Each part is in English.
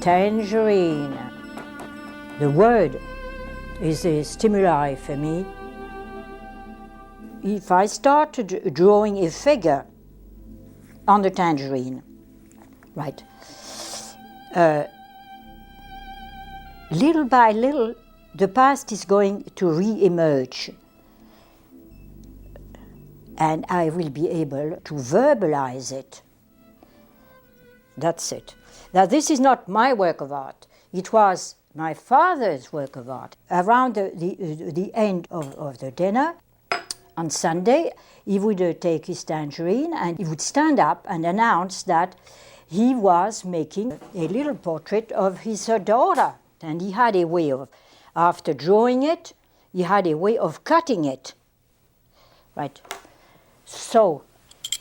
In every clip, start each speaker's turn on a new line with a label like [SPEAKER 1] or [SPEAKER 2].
[SPEAKER 1] Tangerine. The word is a stimuli for me. If I started drawing a figure on the tangerine, right, little by little, the past is going to re-emerge. And I will be able to verbalize it. That's it. Now, this is not my work of art. It was my father's work of art. Around the end of the dinner, on Sunday, he would take his tangerine and he would stand up and announce that he was making a little portrait of his daughter. And he had a way of, after drawing it, he had a way of cutting it. Right. So,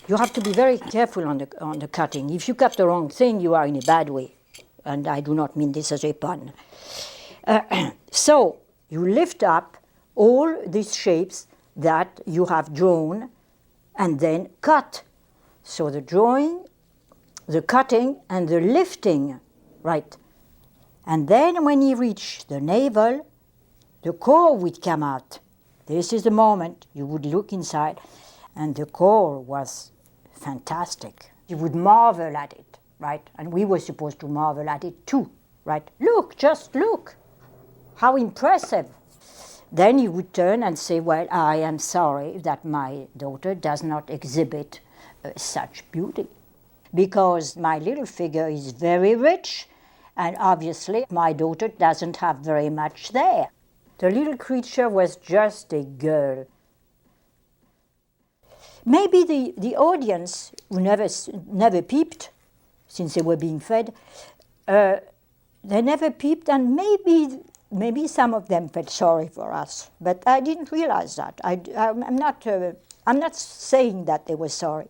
[SPEAKER 1] you have to be very careful on the cutting. If you cut the wrong thing, you are in a bad way. And I do not mean this as a pun. So, you lift up all these shapes that you have drawn and then cut. So the drawing, the cutting, and the lifting, right? And then when you reach the navel, the core would come out. This is the moment you would look inside, and the core was fantastic. You would marvel at it, right? And we were supposed to marvel at it too, right? Look, just look. How impressive. Then he would turn and say, well, I am sorry that my daughter does not exhibit such beauty, because my little figure is very rich, and obviously my daughter doesn't have very much there. The little creature was just a girl. Maybe the audience, who never peeped, since they were being fed, they never peeped, and maybe some of them felt sorry for us, but I didn't realize that. I'm not saying that they were sorry.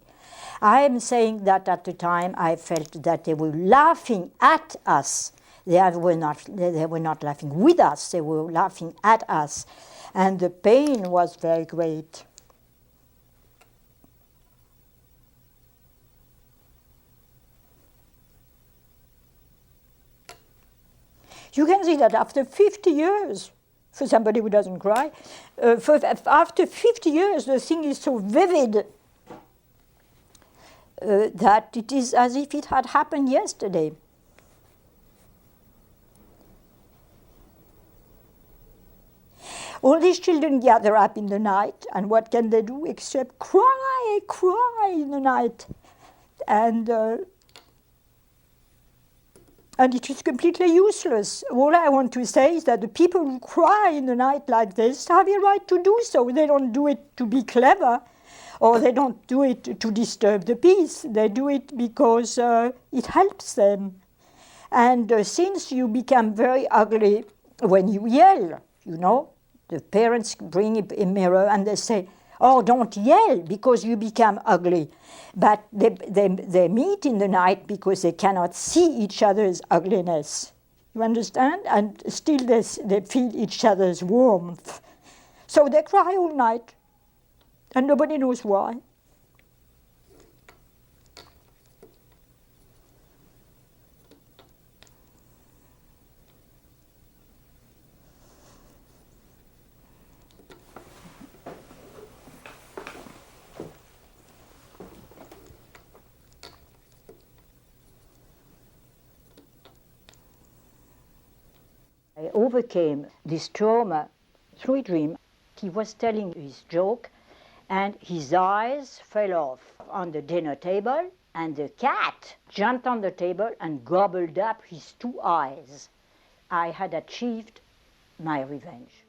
[SPEAKER 1] I am saying that at the time I felt that they were laughing at us. They were not laughing with us, they were laughing at us. And the pain was very great. You can see that after 50 years, for somebody who doesn't cry, after 50 years the thing is so vivid that it is as if it had happened yesterday. All these children gather up in the night, and what can they do except cry in the night? And it is completely useless. All I want to say is that the people who cry in the night like this have a right to do so. They don't do it to be clever, or they don't do it to disturb the peace. They do it because it helps them. And since you become very ugly when you yell, you know, the parents bring a mirror and they say, oh, don't yell because you become ugly. But they meet in the night because they cannot see each other's ugliness. You understand? And still they feel each other's warmth. So they cry all night, and nobody knows why. I overcame this trauma through a dream. He was telling his joke, and his eyes fell off on the dinner table, and the cat jumped on the table and gobbled up his two eyes. I had achieved my revenge.